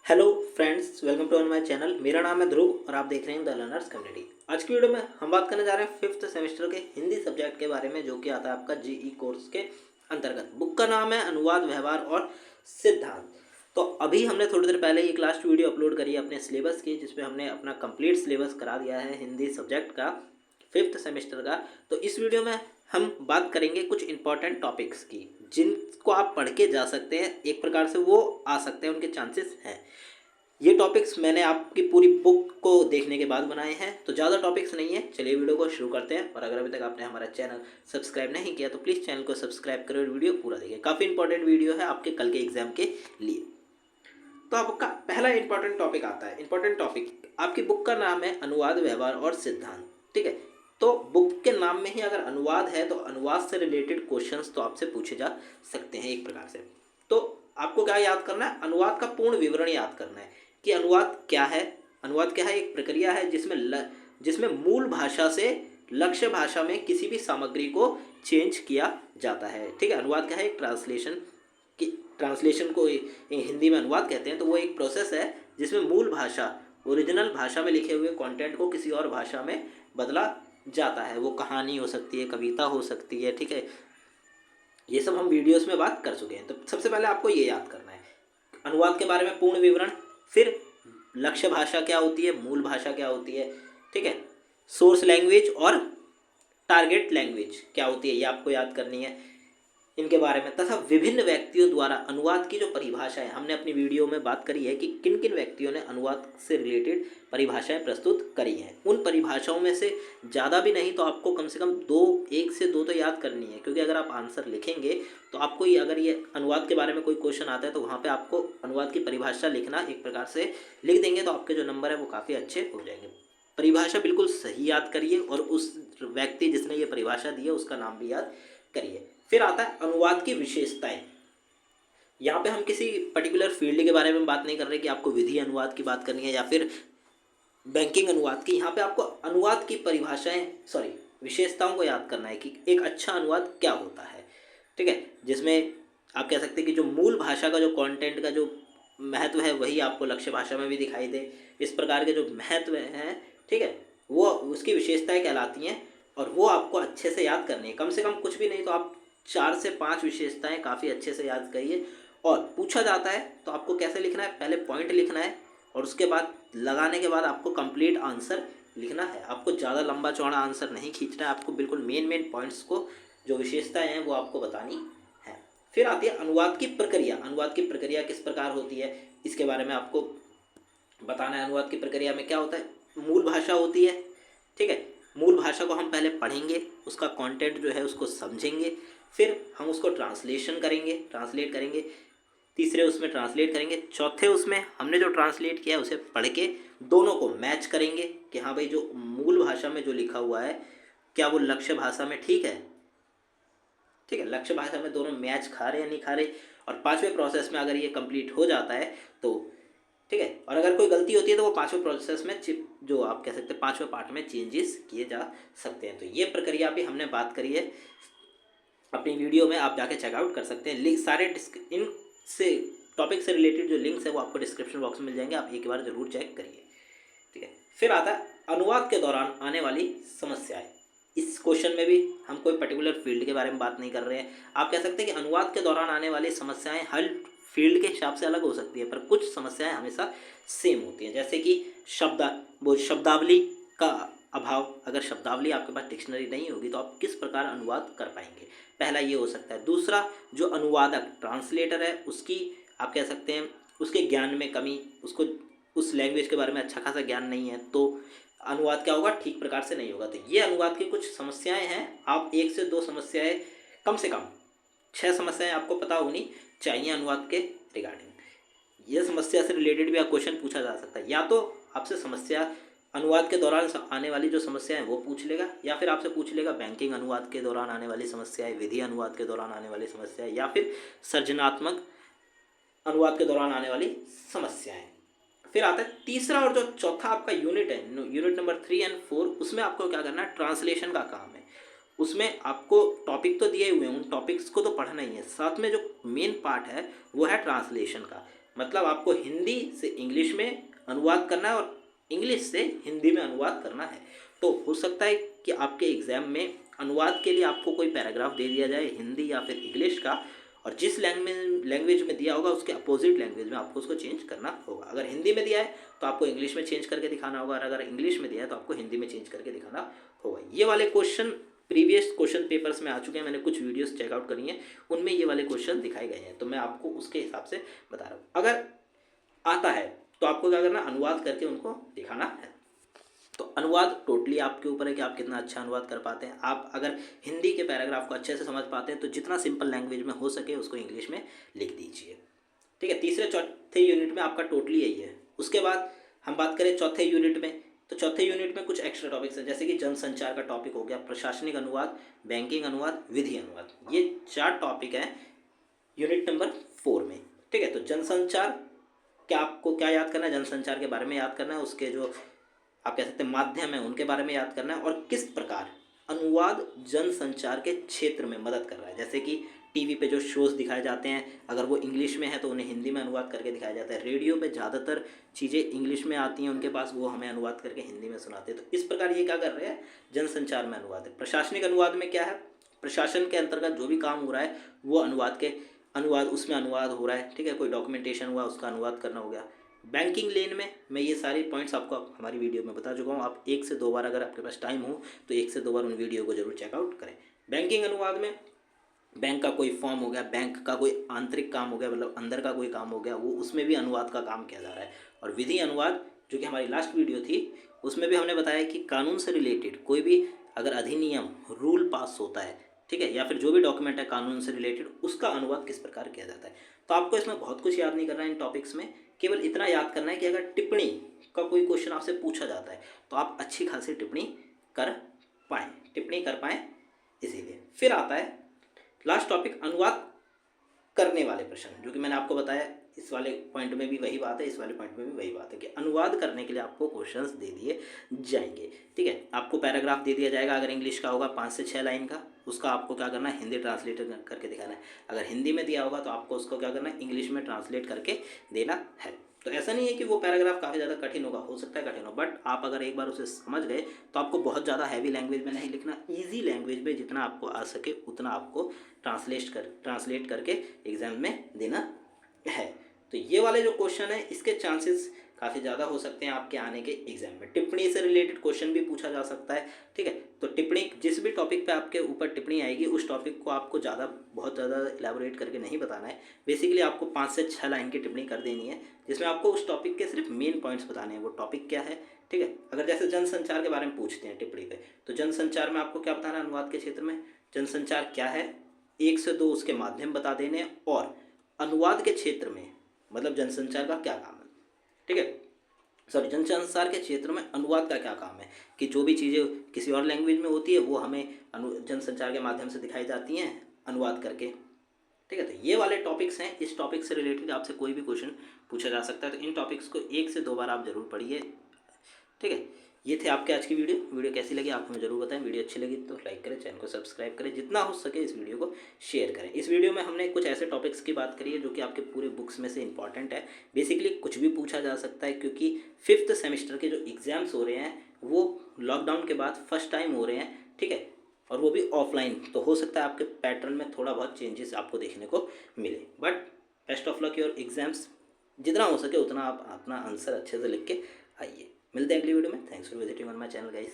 Hello friends, welcome to my channel. मेरा नाम है ध्रुव और आप देख रहे हैं द लर्नर्स कम्युनिटी। आज की वीडियो में हम बात करने जा रहे हैं फिफ्थ सेमेस्टर के हिंदी सब्जेक्ट के बारे में, जो कि आता है आपका जीई कोर्स के अंतर्गत। बुक का नाम है अनुवाद, व्यवहार और सिद्धांत। तो अभी हमने थोड़ी देर पहले एक लास्ट वीडियो अपलोड करी है अपने सिलेबस की, जिसमें हमने अपना कंप्लीट सिलेबस करा दिया है हिंदी सब्जेक्ट का, फिफ्थ सेमेस्टर का। तो इस वीडियो में हम बात करेंगे कुछ इंपॉर्टेंट टॉपिक्स की, जिनको आप पढ़ के जा सकते हैं, एक प्रकार से वो आ सकते हैं, उनके चांसेस हैं। ये टॉपिक्स मैंने आपकी पूरी बुक को देखने के बाद बनाए हैं, तो ज़्यादा टॉपिक्स नहीं है। चलिए वीडियो को शुरू करते हैं। और अगर अभी तक आपने हमारा चैनल सब्सक्राइब नहीं किया तो प्लीज़ चैनल को सब्सक्राइब करें और वीडियो पूरा देखिए। काफ़ी इंपॉर्टेंट वीडियो है आपके कल के एग्जाम के लिए। तो आपका पहला इंपॉर्टेंट टॉपिक आता है। इंपॉर्टेंट टॉपिक, आपकी बुक का नाम है अनुवाद, व्यवहार और सिद्धांत। ठीक है, तो बुक के नाम में ही अगर अनुवाद है तो अनुवाद से रिलेटेड क्वेश्चंस तो आपसे पूछे जा सकते हैं एक प्रकार से। तो आपको क्या याद करना है? अनुवाद का पूर्ण विवरण याद करना है कि अनुवाद क्या है। अनुवाद क्या है? एक प्रक्रिया है जिसमें मूल भाषा से लक्ष्य भाषा में किसी भी सामग्री को चेंज किया जाता है। ठीक है, अनुवाद क्या है? एक ट्रांसलेशन कि ट्रांसलेशन को हिंदी में अनुवाद कहते हैं। तो वो एक प्रोसेस है जिसमें मूल भाषा, ओरिजिनल भाषा में लिखे हुए कंटेंट को किसी और भाषा में बदला जाता है। वो कहानी हो सकती है, कविता हो सकती है। ठीक है, ये सब हम वीडियोस में बात कर चुके हैं। तो सबसे पहले आपको ये याद करना है अनुवाद के बारे में पूर्ण विवरण, फिर लक्ष्य भाषा क्या होती है, मूल भाषा क्या होती है, ठीक है, सोर्स लैंग्वेज और टारगेट लैंग्वेज क्या होती है, ये आपको याद करनी है इनके बारे में। तथा विभिन्न व्यक्तियों द्वारा अनुवाद की जो परिभाषा है, हमने अपनी वीडियो में बात करी है कि किन किन व्यक्तियों ने अनुवाद से रिलेटेड परिभाषाएं प्रस्तुत करी हैं। उन परिभाषाओं में से ज़्यादा भी नहीं तो आपको कम से कम एक से दो तो याद करनी है, क्योंकि अगर आप आंसर लिखेंगे तो आपको ये, अगर ये अनुवाद के बारे में कोई क्वेश्चन आता है तो वहाँ पर आपको अनुवाद की परिभाषा लिखना, एक प्रकार से लिख देंगे तो आपके जो नंबर है वो काफ़ी अच्छे हो जाएंगे। परिभाषा बिल्कुल सही याद करिए और उस व्यक्ति जिसने ये परिभाषा दी है उसका नाम भी याद करिए। फिर आता है अनुवाद की विशेषताएं। यहाँ पे हम किसी पर्टिकुलर फील्ड के बारे में बात नहीं कर रहे कि आपको विधि अनुवाद की बात करनी है या फिर बैंकिंग अनुवाद की। यहाँ पे आपको अनुवाद की परिभाषाएं, सॉरी, विशेषताओं को याद करना है कि एक अच्छा अनुवाद क्या होता है। ठीक है, जिसमें आप कह सकते हैं कि जो मूल भाषा का जो कंटेंट का जो महत्व है वही आपको लक्ष्य भाषा में भी दिखाई दे। इस प्रकार के जो महत्व हैं, ठीक है, वो उसकी विशेषताएं कहलाती हैं और वो आपको अच्छे से याद करनी है। कम से कम कुछ भी नहीं तो आप 4 से 5 विशेषताएं काफ़ी अच्छे से याद करिए। और पूछा जाता है तो आपको कैसे लिखना है? पहले पॉइंट लिखना है और उसके बाद लगाने के बाद आपको कंप्लीट आंसर लिखना है। आपको ज़्यादा लंबा चौड़ा आंसर नहीं खींचना है, आपको बिल्कुल मेन पॉइंट्स को, जो विशेषताएं हैं वो आपको बतानी है। फिर आती है अनुवाद की प्रक्रिया। अनुवाद की प्रक्रिया किस प्रकार होती है इसके बारे में आपको बताना है। अनुवाद की प्रक्रिया में क्या होता है? मूल भाषा होती है, ठीक है, मूल भाषा को हम पहले पढ़ेंगे, उसका कंटेंट जो है उसको समझेंगे, फिर हम उसको ट्रांसलेट करेंगे, तीसरे उसमें ट्रांसलेट करेंगे, चौथे उसमें हमने जो ट्रांसलेट किया है उसे पढ़ के दोनों को मैच करेंगे कि हाँ भाई जो मूल भाषा में जो लिखा हुआ है क्या वो लक्ष्य भाषा में ठीक है। ठीक है, लक्ष्य भाषा में दोनों मैच खा रहे या नहीं खा रहे। और 5वें प्रोसेस में अगर ये कंप्लीट हो जाता है तो ठीक है, और अगर कोई गलती होती है तो वो 5वें प्रोसेस में जो आप कह सकते हैं 5वें पार्ट में चेंजेस किए जा सकते हैं। तो ये प्रक्रिया भी हमने बात करी है अपनी वीडियो में, आप जाके चेकआउट कर सकते हैं। लिंक सारे इन से टॉपिक से रिलेटेड जो लिंक्स है वो आपको डिस्क्रिप्शन बॉक्स में मिल जाएंगे, आप एक बार जरूर चेक करिए। ठीक है, फिर आता है अनुवाद के दौरान आने वाली समस्याएं। इस क्वेश्चन में भी हम कोई पर्टिकुलर फील्ड के बारे में बात नहीं कर रहे हैं। आप कह सकते हैं कि अनुवाद के दौरान आने वाली समस्याएं हर फील्ड के हिसाब से अलग हो सकती है, पर कुछ समस्याएं हमेशा सेम होती हैं। जैसे कि शब्दावली का अभाव। अगर शब्दावली आपके पास डिक्शनरी नहीं होगी तो आप किस प्रकार अनुवाद कर पाएंगे, पहला ये हो सकता है। दूसरा, जो अनुवादक ट्रांसलेटर है उसकी, आप कह सकते हैं उसके ज्ञान में कमी, उसको उस लैंग्वेज के बारे में अच्छा खासा ज्ञान नहीं है तो अनुवाद क्या होगा, ठीक प्रकार से नहीं होगा। तो ये अनुवाद की कुछ समस्याएं हैं। आप 1 से 2 समस्याएं, कम से कम 6 समस्याएं आपको पता होनी चाहिए अनुवाद के रिगार्डिंग। ये समस्या से रिलेटेड भी क्वेश्चन पूछा जा सकता है। या तो आपसे समस्या अनुवाद के दौरान आने वाली जो समस्या है वो पूछ लेगा, या फिर आपसे पूछ लेगा बैंकिंग अनुवाद के दौरान आने वाली समस्याएं, विधि अनुवाद के दौरान आने वाली समस्याएं, या फिर सृजनात्मक अनुवाद के दौरान आने वाली समस्याएं। फिर आता है तीसरा और जो चौथा आपका यूनिट है, यूनिट नंबर 3 और 4, उसमें आपको क्या करना है? ट्रांसलेशन का काम है। उसमें आपको टॉपिक तो दिए हुए हैं, उन टॉपिक्स को तो पढ़ना ही है, साथ में जो मेन पार्ट है वो है ट्रांसलेशन का। मतलब आपको हिंदी से इंग्लिश में अनुवाद करना है और इंग्लिश से हिंदी में अनुवाद करना है। तो हो सकता है कि आपके एग्ज़ाम में अनुवाद के लिए आपको कोई पैराग्राफ दे दिया जाए हिंदी या फिर इंग्लिश का, और जिस लैंग्वेज में दिया होगा उसके अपोजिट लैंग्वेज में आपको उसको चेंज करना होगा। अगर हिंदी में दिया है तो आपको इंग्लिश में चेंज करके दिखाना होगा, और अगर इंग्लिश में दिया है तो आपको हिंदी में चेंज करके दिखाना होगा। ये वाले क्वेश्चन प्रीवियस क्वेश्चन पेपर्स में आ चुके हैं, मैंने कुछ वीडियोस चेकआउट करी हैं, उनमें ये वाले क्वेश्चन दिखाए गए हैं, तो मैं आपको उसके हिसाब से बता रहा हूँ। अगर आता है तो आपको क्या करना, अनुवाद करके उनको दिखाना है। तो अनुवाद टोटली आपके ऊपर है कि आप कितना अच्छा अनुवाद कर पाते हैं। आप अगर हिंदी के पैराग्राफ को अच्छे से समझ पाते हैं तो जितना सिंपल लैंग्वेज में हो सके उसको इंग्लिश में लिख दीजिए। ठीक है, तीसरे चौथे यूनिट में आपका टोटली यही है। उसके बाद हम बात करें चौथे यूनिट में, तो चौथे यूनिट में कुछ एक्स्ट्रा टॉपिक्स हैं, जैसे कि जनसंचार का टॉपिक हो गया, प्रशासनिक अनुवाद, बैंकिंग अनुवाद, विधि अनुवाद। ये 4 टॉपिक हैं यूनिट नंबर 4 में। ठीक है, तो जनसंचार क्या, आपको क्या याद करना है, जनसंचार के बारे में याद करना है, उसके जो आप कह सकते हैं माध्यम है उनके बारे में याद करना है, और किस प्रकार अनुवाद जनसंचार के क्षेत्र में मदद कर रहा है। जैसे कि टीवी पे जो शोज़ दिखाए जाते हैं, अगर वो इंग्लिश में है तो उन्हें हिंदी में अनुवाद करके दिखाया जाता है। रेडियो पे ज़्यादातर चीज़ें इंग्लिश में आती हैं उनके पास, वो हमें अनुवाद करके हिंदी में सुनाते हैं। तो इस प्रकार ये क्या कर रहे हैं, जनसंचार में अनुवाद है। प्रशासनिक अनुवाद में क्या है, प्रशासन के अंतर्गत जो भी काम हो रहा है वो अनुवाद उसमें अनुवाद हो रहा है। ठीक है, कोई डॉक्यूमेंटेशन हुआ उसका अनुवाद करना हो गया। बैंकिंग लेन में मैं ये सारे पॉइंट्स आपको हमारी वीडियो में बता चुका हूँ। आप 1 से 2 बार, अगर आपके पास टाइम हो तो 1 से 2 बार उन वीडियो को जरूर चेकआउट करें। बैंकिंग अनुवाद में बैंक का कोई फॉर्म हो गया, बैंक का कोई आंतरिक काम हो गया, मतलब अंदर का कोई काम हो गया, वो उसमें भी अनुवाद का काम किया जा रहा है। और विधि अनुवाद, जो कि हमारी लास्ट वीडियो थी, उसमें भी हमने बताया कि कानून से रिलेटेड कोई भी अगर अधिनियम रूल पास होता है, ठीक है, या फिर जो भी डॉक्यूमेंट है कानून से रिलेटेड, उसका अनुवाद किस प्रकार किया जाता है। तो आपको इसमें बहुत कुछ याद नहीं करना है इन टॉपिक्स में, केवल इतना याद करना है कि अगर टिप्पणी का कोई क्वेश्चन आपसे पूछा जाता है तो आप अच्छी खासी टिप्पणी कर पाएँ। इसीलिए फिर आता है लास्ट टॉपिक, अनुवाद करने वाले प्रश्न, जो कि मैंने आपको बताया इस वाले पॉइंट में भी वही बात है, इस वाले पॉइंट में भी वही बात है कि अनुवाद करने के लिए आपको क्वेश्चंस दे दिए जाएंगे। ठीक है, आपको पैराग्राफ दे दिया जाएगा, अगर इंग्लिश का होगा 5 से 6 लाइन का, उसका आपको क्या करना है, हिंदी ट्रांसलेट करके दिखाना है। अगर हिंदी में दिया होगा तो आपको उसको क्या करना है, इंग्लिश में ट्रांसलेट करके देना है। तो ऐसा नहीं है कि वो पैराग्राफ काफ़ी ज़्यादा कठिन होगा, हो सकता है कठिन हो, बट आप अगर एक बार उसे समझ गए तो आपको बहुत ज़्यादा हैवी लैंग्वेज में नहीं लिखना, ईजी लैंग्वेज में जितना आपको आ सके उतना आपको ट्रांसलेट करके एग्ज़ाम में देना है। तो ये वाले जो क्वेश्चन है इसके चांसेस काफ़ी ज़्यादा हो सकते हैं आपके आने के एग्जाम में। टिप्पणी से रिलेटेड क्वेश्चन भी पूछा जा सकता है। ठीक है, तो टिप्पणी, जिस भी टॉपिक पे आपके ऊपर टिप्पणी आएगी उस टॉपिक को आपको बहुत ज़्यादा इलेबोरेट करके नहीं बताना है। बेसिकली आपको 5 से 6 लाइन की टिप्पणी कर देनी है, जिसमें आपको उस टॉपिक के सिर्फ मेन पॉइंट्स बताने हैं, वो टॉपिक क्या है। ठीक है, अगर जैसे जनसंचार के बारे में पूछते हैं टिप्पणी पे, तो जनसंचार में आपको क्या बताना है, अनुवाद के क्षेत्र में जनसंचार क्या है, 1 से 2 उसके माध्यम बता देने, और अनुवाद के क्षेत्र में मतलब जनसंचार का क्या काम है। ठीक है, सॉरी, जनसंचार के क्षेत्र में अनुवाद का क्या काम है, कि जो भी चीज़ें किसी और लैंग्वेज में होती है वो हमें जनसंचार के माध्यम से दिखाई जाती हैं अनुवाद करके। ठीक है, तो ये वाले टॉपिक्स हैं, इस टॉपिक से रिलेटेड आपसे कोई भी क्वेश्चन पूछा जा सकता है, तो इन टॉपिक्स को 1 से 2 बार आप जरूर पढ़िए। ठीक है, ये थे आपके आज की वीडियो कैसी लगी आप हमें जरूर बताएं। वीडियो अच्छी लगी तो लाइक करें, चैनल को सब्सक्राइब करें, जितना हो सके इस वीडियो को शेयर करें। इस वीडियो में हमने कुछ ऐसे टॉपिक्स की बात करी है जो कि आपके पूरे बुक्स में से इंपॉर्टेंट है। बेसिकली कुछ भी पूछा जा सकता है, क्योंकि 5th सेमेस्टर के जो एग्ज़ाम्स हो रहे हैं वो लॉकडाउन के बाद फर्स्ट टाइम हो रहे हैं। ठीक है, और वो भी ऑफलाइन, तो हो सकता है आपके पैटर्न में थोड़ा बहुत चेंजेस आपको देखने को मिले, but best of luck your exams. जितना हो सके उतना आप अपना आंसर अच्छे से लिख के आइए। मिलते हैं अगली वीडियो में। Thanks for visiting on my channel guys.